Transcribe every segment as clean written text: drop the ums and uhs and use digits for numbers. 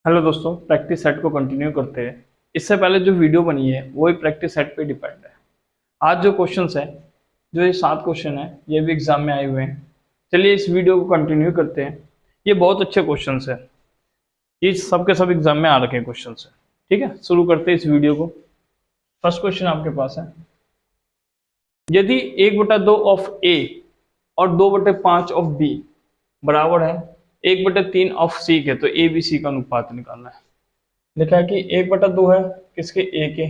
Hello दोस्तों, practice set को continue करते हैं। इससे पहले जो वीडियो बनी है वो ही प्रैक्टिस सेट पे डिपेंड है। आज जो क्वेश्चंस है, जो ये 7 क्वेश्चन है, ये भी एग्जाम में आए हुए हैं। चलिए इस वीडियो को कंटिन्यू करते हैं। ये बहुत अच्छे क्वेश्चंस है, ये सब के सब एग्जाम में आ रखे हैं क्वेश्चंस है। ठीक है, शुरू करते हैं इस वीडियो को। फर्स्ट क्वेश्चन आपके पास है, यदि 1/2 ऑफ ए और 2/5 ऑफ बी बराबर है 1/3 ऑफ सी के, तो ए बी सी का अनुपात निकालना है। लिखा है कि 1/2 है किसके, ए के,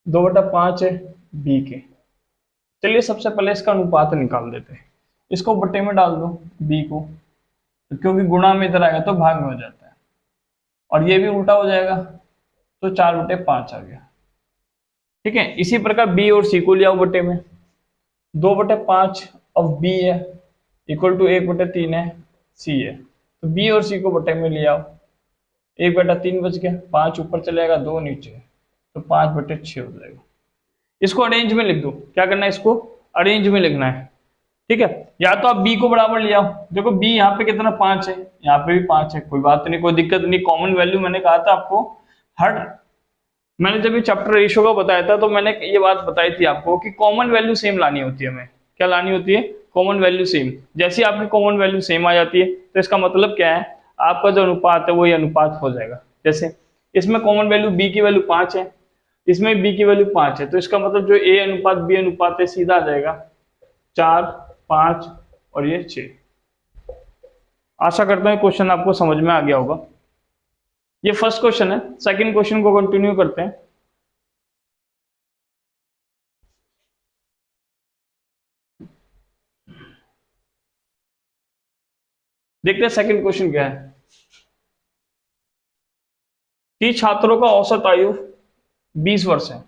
2/5 है बी के। चलिए सबसे पहले इसका अनुपात निकाल देते हैं। इसको बट्टे में डाल दो बी को, तो क्योंकि गुणा में इधर आएगा तो भाग में हो जाता है, और ये भी उल्टा हो जाएगा, तो 4/5 आ गया। ठीक है, इसी प्रकार बी और सी को ले आओ बट्टे में। 2/5 ऑफ बी है इक्वल टू 1/3 है सी है, तो बी और सी को बट्टे में ले आओ। 1/3 बच गया, 5 ऊपर चलेगा, 2 नीचे, तो 5/6 हो जाएगा। इसको अरेंज में लिख दो। क्या करना है, इसको अरेंज में लिखना है। ठीक है, या तो आप बी को बराबर ले आओ। देखो बी यहाँ पे कितना 5 है, यहाँ पे भी 5 है, कोई बात नहीं, कोई दिक्कत नहीं। कॉमन वैल्यू मैंने कहा था आपको, हर मैंने जब ये चैप्टर रेशियो का बताया था तो मैंने ये बात बताई थी आपको कि कॉमन वैल्यू सेम लानी होती है। हमें क्या लानी होती है, कॉमन वैल्यू सेम। जैसे आपकी कॉमन वैल्यू सेम आ जाती है तो इसका मतलब क्या है, आपका जो अनुपात है वही अनुपात हो जाएगा। जैसे इसमें कॉमन वैल्यू बी की वैल्यू 5 है, इसमें बी की वैल्यू 5 है, तो इसका मतलब जो ए अनुपात बी अनुपात है सीधा आ जाएगा 4, 5 और ये 6। आशा करता हूँ क्वेश्चन आपको समझ में आ गया होगा। ये फर्स्ट क्वेश्चन है। सेकंड क्वेश्चन को कंटिन्यू करते हैं। देखते हैं सेकंड क्वेश्चन क्या है। 30 छात्रों का औसत आयु 20 वर्ष है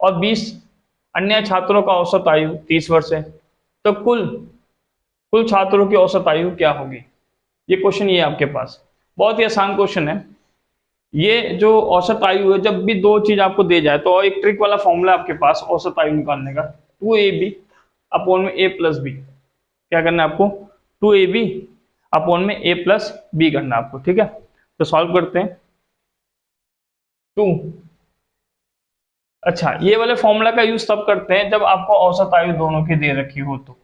और 20 अन्य छात्रों का औसत आयु 30 वर्ष है, तो कुल कुल छात्रों की औसत आयु क्या होगी। ये क्वेश्चन ये आपके पास बहुत ही आसान क्वेश्चन है। ये जो औसत आयु है, जब भी दो चीज आपको दे जाए तो एक ट्रिक वाला फॉर्मूला आपके पास औसत आयु निकालने का, 2ab अपॉन में a प्लस बी। क्या करना है आपको, 2ab अपॉन में a प्लस बी करना है आपको। ठीक है, तो सॉल्व करते हैं। 2, अच्छा ये वाले फॉर्मूला का यूज तब करते हैं जब आपको औसत आयु दोनों की दे रखी हो, तो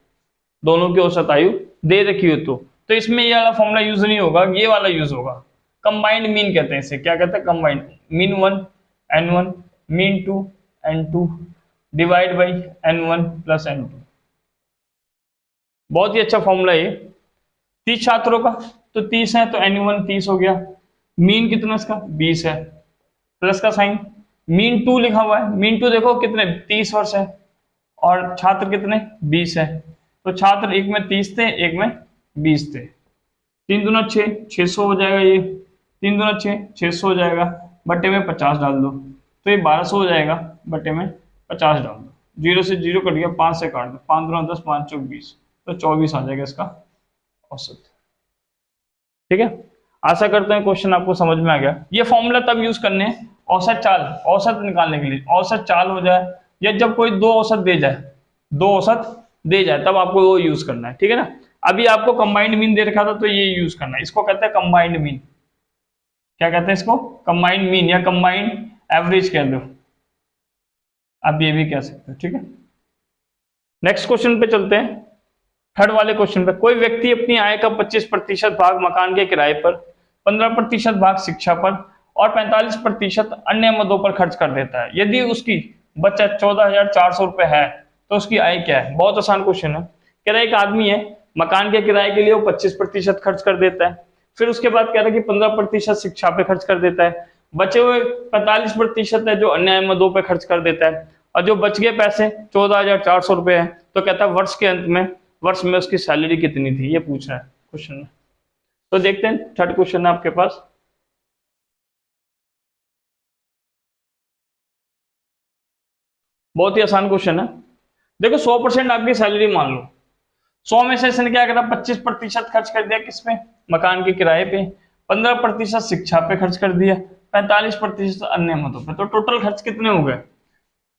दोनों की औसत आयु दे रखी हो तो इसमें ये वाला फॉर्मूला यूज नहीं होगा, ये वाला यूज होगा। कंबाइंड मीन कहते हैं इसे। क्या कहते हैं, combined mean 1 n1 mean 2 n2 divide by n1 plus n2। बहुत ही अच्छा फॉर्मूला ये। 30 छात्रों का तो 30 है, तो n1 30 हो गया। मीन कितना इसका 20 है, प्लस का साइन। मीन 2 लिखा हुआ है, मीन 2 देखो कितने 30 वर्ष है, और छात्र कितने 20 है, तो छात्र एक में 30 थे एक में 20 थे। 3 दूना 6, 600 हो जाएगा। ये 3 दूना 6, 600 हो जाएगा, बट्टे में 50 डाल दो, तो ये 1200 हो जाएगा, बट्टे में 50 डाल दो। 0 से 0 कट गया, 5 से काट दो, 5 दूना 10, 5 चौक 20, तो 24 आ जाएगा इसका औसत। ठीक है, आशा करते हैं क्वेश्चन आपको समझ में आ गया। ये फॉर्मूला तब यूज करने हैं औसत चाल, औसत निकालने के लिए। औसत चाल हो जाए या जब कोई दो औसत दे जाए, दो औसत दे जाए तब आपको वो यूज करना है। ठीक है ना, अभी आपको कंबाइंड मीन दे रखा था तो ये यूज करना है। इसको कहते हैं कंबाइंड मीन। क्या कहते हैं इसको, कंबाइंड मीन या कंबाइंड एवरेज कह दो, आप ये भी कह सकते हो। ठीक है, नेक्स्ट क्वेश्चन पे चलते हैं। थर्ड वाले क्वेश्चन पे, कोई व्यक्ति अपनी आय का 25% भाग मकान के किराए पर, 15% भाग शिक्षा पर और 45% अन्य मदों पर खर्च कर देता है। यदि उसकी बचत 14,400 रुपए है तो उसकी आय क्या है। बहुत आसान क्वेश्चन है। कह रहा है एक आदमी है, मकान के किराए के लिए वो 25% खर्च कर देता है, फिर उसके बाद कह रहा है कि 15% शिक्षा पे खर्च कर देता है, बचे हुए 45% है जो अन्य मदों पे खर्च कर देता है, और जो बच गए पैसे 14,400 रुपए है, तो कहता है वर्ष के अंत में, वर्ष में उसकी सैलरी कितनी थी, ये पूछ रहा है क्वेश्चन में। तो देखते हैं, थर्ड क्वेश्चन है आपके पास। बहुत ही आसान क्वेश्चन है। देखो 100% आपकी सैलरी मान लो, 100 में से इसने क्या करा, 25% खर्च कर दिया किस पे, मकान के किराए पे, 15% शिक्षा पे खर्च कर दिया, 45% अन्य मदों पे, तो टोटल खर्च कितने हो गए,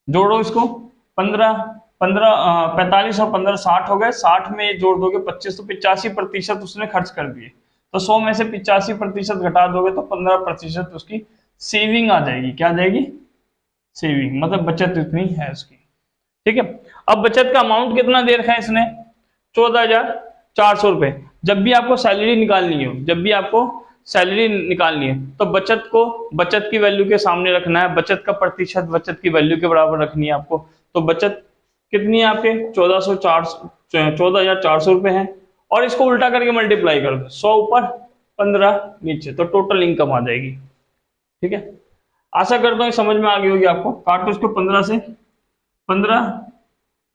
जोड़ो इसको। 15 15 45 और 15 60 हो गए, 60 में जोड़ दोगे 25, तो 85% उसने खर्च कर दिए। तो 100 में से 85% घटा दोगे तो 15% उसकी सेविंग आ जाएगी। क्या आ जाएगी? सेविंग, मतलब बचत इतनी है उसकी। ठीक है, अब बचत का अमाउंट कितना दे रखा है इसने? 14,400 रुपए। जब भी आपको सैलरी निकालनी हो, जब भी आपको सैलरी निकालनी है तो बचत को बचत की वैल्यू के सामने रखना है, बचत का प्रतिशत बचत की वैल्यू के बराबर रखनी है आपको। तो बचत कितनी है आपके? 14,400 रुपए है, और इसको उल्टा करके मल्टीप्लाई कर दो, 100 ऊपर 15 नीचे, तो टोटल इनकम आ जाएगी। ठीक है, आशा करता हूँ समझ में आ गई होगी आपको। काटो इसको 15 से, 15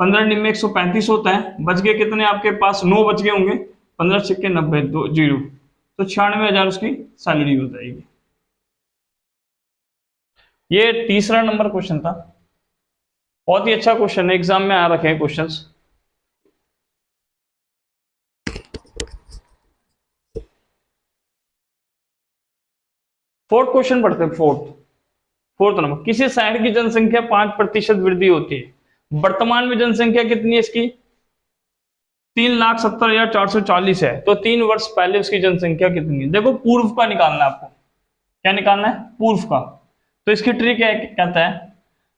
निम्न 135 होता है, बच गए कितने आपके पास? 9 बच गए होंगे, 15 सिक्के 90, 2 जीरो, तो 96,000 उसकी सैलरी हो जाएगी। ये तीसरा नंबर क्वेश्चन था, बहुत ही अच्छा क्वेश्चन है, एग्जाम में आ रखे हैं क्वेश्चंस। फोर्थ क्वेश्चन पढ़ते हैं, फोर्थ नंबर। किसी शहर की जनसंख्या 5% वृद्धि होती है, वर्तमान में जनसंख्या कितनी है इसकी? 3,70,440 है, तो 3 वर्ष पहले उसकी जनसंख्या कितनी है? देखो पूर्व का निकालना है आपको। क्या निकालना है? पूर्व का। तो इसकी ट्रिक क्या कहता है?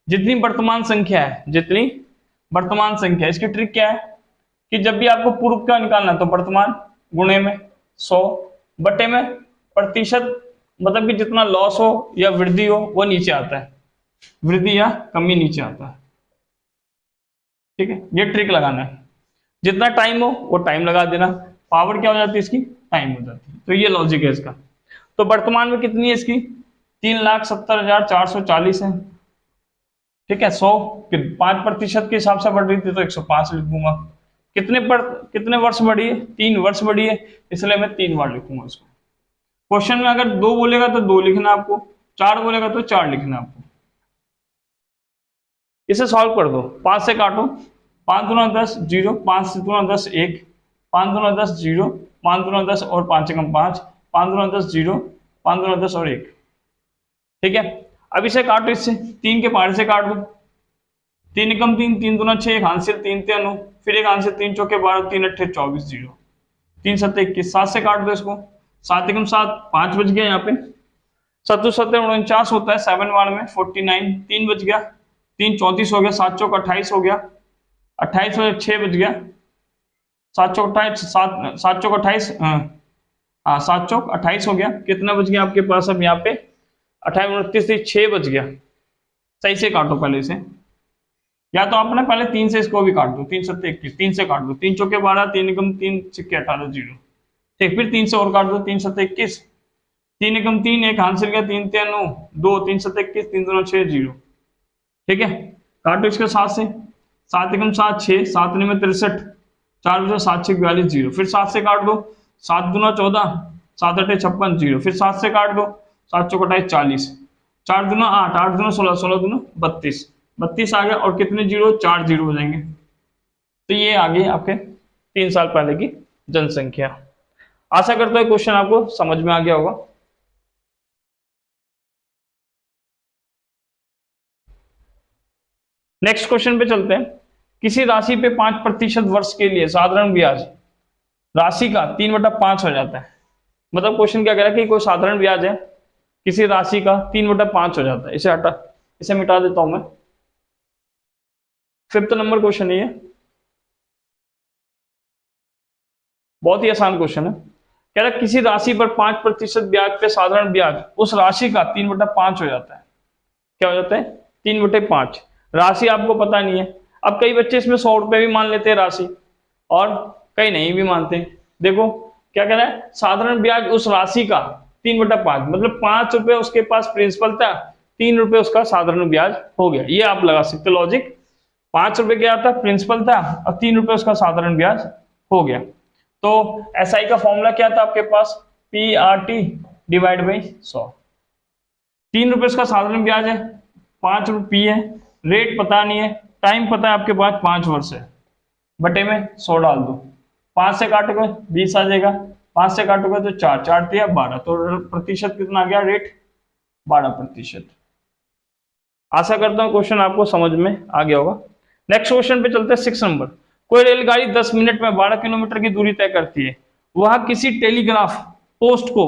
जितनी वर्तमान संख्या है, जितनी वर्तमान संख्या, इसकी ट्रिक क्या है कि जब भी आपको पूर्व का निकालना है तो वर्तमान गुणे में 100 बटे में प्रतिशत, मतलब कि जितना लॉस हो या वृद्धि हो वो नीचे आता है, वृद्धि या कमी नीचे आता है। ठीक है, ये ट्रिक लगाना है। जितना टाइम हो वो टाइम लगा देना, पावर क्या हो जाती है इसकी? टाइम हो जाती है। तो ये लॉजिक है इसका। तो वर्तमान में कितनी है इसकी? 3,70,440 है। ठीक है, 100 5% के हिसाब से बढ़ रही थी तो 105 लिख दूंगा। कितने वर्ष बढ़ी है? 3 वर्ष बढ़ी है, इसलिए मैं 3 बार लिखूंगा इसको। क्वेश्चन में अगर 2 बोलेगा तो 2 लिखना आपको, 4 बोलेगा तो 4 लिखना आपको। इसे सॉल्व कर दो, 5 से काटो, 5 दूना 10 जीरो, 5 से दूना 10 1, 5 दूना 10 जीरो, 5 दूना 10 और 5 एकम 5, 5 दूना 10 जीरो, 5 दूना 10 और 1। ठीक है, अब इसे काटो, इससे 3 के पहाड़े से काट दो, 3 एकम 3, 3 दूना 6, एक हाथ से 3 ते 9, फिर एक हाथ से 3 चौके 12, 3 अट्ठे 24 जीरो, 3 सत्ते 21, 7 से काट दो इसको, 7 एकम 7, 5 बच गया यहाँ पे, 7 7 49 होता है, 7 बार में 49, 3 बच गया, 3 34 हो गया, 7 चौक 28 हो गया, 28 में 6 बच गया, 7 चौक 28, 7 चौक 28, हाँ 7 चौक 28 हो गया। कितना बच गया आपके पास अब यहाँ पे? 28 29 से 6 बच गया। सही से काटो पहले इसे, या तो आपने पहले 3 से इसको भी काट दो, 3 सत्ते 21, 3 से काट दो, 3 चौके 12, 3 एकम 3 सिक्के 18 जीरो। ठीक, फिर 3 से और काट दो, 3 सत्ते 21, 3 एकम 3, एक हाथ से गया, 3 ते 9, 2, 3 सत्ते 21, 3 दूना 6 जीरो। ठीक है, काटो इसके 7 से, 7 एकम 7 6, 7 में 63, 4 बजे 7 6 42 जीरो, फिर 7 से काट दो, 7 दूना 14, 7 अठे 56 जीरो, फिर 7 से काट दो, 7 चौक 28 40, 4 दूना 8, 8 दूना 16, 16 दूना 32, 32 आ गया, और कितने जीरो? 4 जीरो हो जाएंगे। तो ये आ गई आपके 3 साल पहले की जनसंख्या। आशा करता हूँ क्वेश्चन आपको समझ में आ गया होगा। नेक्स्ट क्वेश्चन पे चलते हैं। किसी राशि पे 5% वर्ष के लिए साधारण ब्याज राशि का 3/5 हो जाता है। मतलब क्वेश्चन क्या कह रहा है कि कोई साधारण ब्याज है, किसी राशि का 3/5 हो जाता है। इसे मिटा देता हूं मैं। 5th नंबर क्वेश्चन है ये, बहुत ही आसान क्वेश्चन है। कह रहा है किसी राशि पर 5% ब्याज पे साधारण ब्याज उस राशि का 3/5 हो जाता है। क्या हो जाता है? 3/5। राशि आपको पता नहीं है। अब कई बच्चे इसमें 100 रुपए भी मान लेते हैं राशि, और कई नहीं भी मानते। देखो क्या कह रहा है, साधारण ब्याज उस राशि का 3/5, मतलब 5 रुपए उसके पास प्रिंसिपल था, 3 रुपए उसका साधारण ब्याज हो गया। ये आप लगा सकते लॉजिक। 5 रुपए क्या था? प्रिंसिपल था, और 3 रुपए उसका साधारण ब्याज हो गया। तो एसआई का फॉर्मूला क्या था आपके पास? PRT divide by 100। 3 रुपए उसका साधारण ब्याज है, 5 रुपये है, रेट पता नहीं है, टाइम पता है आपके पास 5 वर्ष है, बटे में 100 डाल दो, 5 से काटोगे 20 आ जाएगा, 5 से काटोगे तो 4 4 दिया 12, तो प्रतिशत कितना आ गया? रेट 12%। आशा करता हूँ क्वेश्चन आपको समझ में आ गया होगा। नेक्स्ट क्वेश्चन पे चलते हैं 6 नंबर। कोई रेलगाड़ी 10 मिनट में 12 किलोमीटर की दूरी तय करती है, वह किसी टेलीग्राफ पोस्ट को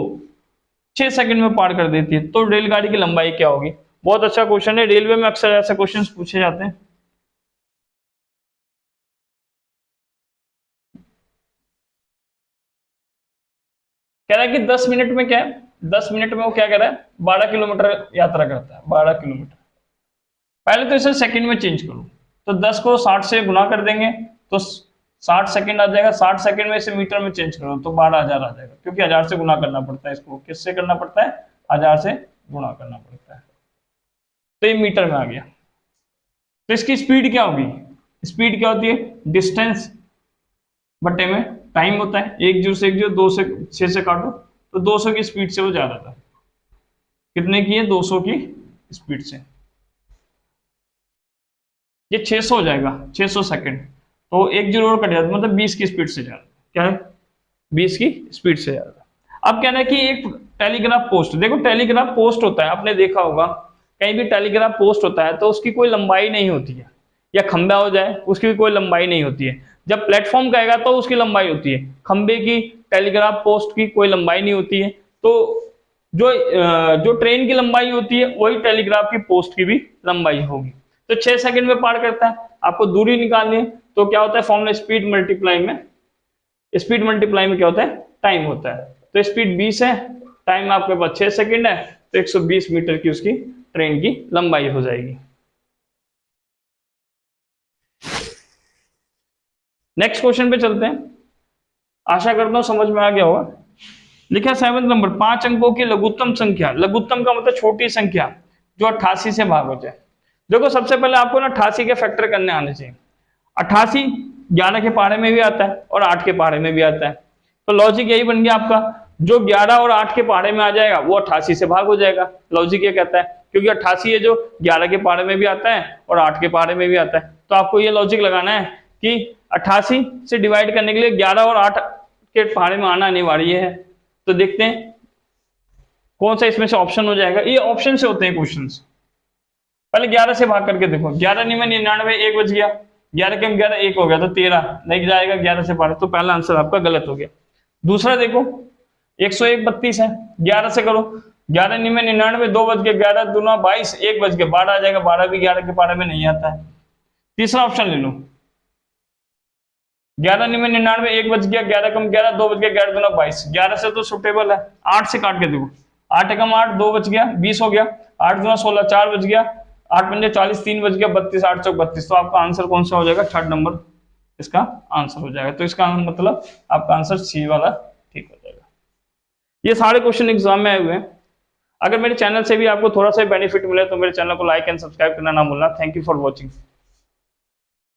6 सेकंड में पार कर देती है, तो रेलगाड़ी की लंबाई क्या होगी? बहुत अच्छा क्वेश्चन है, रेलवे में अक्सर ऐसे क्वेश्चन पूछे जाते हैं। कह रहा है कि 10 मिनट में क्या है, 10 मिनट में वो क्या कह रहा है, 12 किलोमीटर यात्रा करता है, 12 किलोमीटर। पहले तो इसे सेकंड में चेंज करो, तो 10 को 60 से गुना कर देंगे तो 60 सेकंड आ जाएगा, 60 सेकंड में इसे मीटर में चेंज करो तो 12,000 आ जाएगा, क्योंकि 1000 से गुना करना पड़ता है, इसको किससे करना पड़ता है, 1000 से गुणा करना पड़ता है, तो ये मीटर में आ गया। तो इसकी स्पीड क्या होगी, स्पीड क्या होती है, डिस्टेंस बटे में टाइम होता है, 1 0 से 1 0, 2 से 6 से काटो, तो 200 की स्पीड से वो जा रहा था, कितने की है, 200 की स्पीड से, ये 600 हो जाएगा, 600 सेकंड, तो 1 0 और कट जाता, मतलब 20 की स्पीड से जा रहा है, क्या है, 20 की स्पीड से जा रहा है। अब कहना है कि एक टेलीग्राफ पोस्ट, देखो टेलीग्राफ पोस्ट होता है, आपने देखा होगा कहीं भी टेलीग्राफ पोस्ट होता है तो उसकी कोई लंबाई नहीं होती है, या खंबा हो जाए उसकी भी कोई लंबाई नहीं होती है, जब प्लेटफॉर्म कहेगा तो उसकी लंबाई होती है, खंबे की, टेलीग्राफ पोस्ट की कोई लंबाई नहीं होती है, तो जो ट्रेन की लंबाई होती है वही टेलीग्राफ की पोस्ट की भी लंबाई होगी। तो 6 सेकंड में पार करता है, आपको दूरी निकालनी है, तो क्या होता है फॉर्मूला, स्पीड मल्टीप्लाई में, स्पीड मल्टीप्लाई में क्या होता है, टाइम होता है, तो स्पीड 20 है, टाइम आपके पास 6 सेकंड है, तो 120 मीटर की उसकी ट्रेन की लंबाई हो जाएगी। नेक्स्ट क्वेश्चन पे चलते हैं, आशा करता हूं समझ में आ गया होगा। लिखा 7 नंबर, 5 अंकों की लघुत्तम संख्या, लघुत्तम का मतलब छोटी संख्या जो 88 से भाग हो जाए। देखो सबसे पहले आपको ना 88 के फैक्टर करने आने चाहिए। 88 11 के पहाड़े में भी आता है और 8 के पहाड़े में भी आता है, तो लॉजिक यही बन गया आपका, जो 11 और 8 के पहाड़े में आ जाएगा वो 88 से भाग हो जाएगा, लॉजिक ये कहता है, क्योंकि 88 है जो 11 के पहाड़े में भी आता है और 8 के पहाड़े में भी आता है, तो आपको ये लॉजिक लगाना है कि 88 से डिवाइड करने के लिए 11 और 8 के पहाड़े में आना अनिवार्य है। तो देखते हैं कौन सा इसमें से ऑप्शन हो जाएगा, ये ऑप्शन से होते हैं क्वेश्चंस। पहले 11 से भाग करके देखो, 11 निमे 99, 1 बच गया, 11 के 11 1 हो गया, तो 13 नहीं जाएगा 11 से 12, तो पहला आंसर आपका गलत हो गया। दूसरा देखो 101 32 है, 11 से करो, 11 निमे 99, 2 बच गए, 11 दूना 22, 1 बच गया, 12 आ जाएगा, 12 भी 11 के पहाड़े में नहीं आता है। तीसरा ऑप्शन ले लो, 11 निमे 99, 1 बच गया, 11 कम 11, 2 बच गया, 11 दूना 22, 11 से तो सुटेबल है, 8 से काट के देखो, 8 एकम 8, 2 बच गया, 20 हो गया, 8 दूना 16, 4 बच गया, 8 पंजे 40, 3 बच गया, 32, 8 चौक 32, तो आपका आंसर कौन सा हो जाएगा, थर्ड नंबर इसका आंसर हो जाएगा। तो इसका मतलब आपका आंसर सी वाला ठीक हो जाएगा। ये सारे क्वेश्चन एग्जाम में आए हुए हैं। अगर मेरे चैनल से भी आपको थोड़ा सा बेनिफिट मिले तो मेरे चैनल को लाइक एंड सब्सक्राइब करना ना भूलना। Thank you for watching.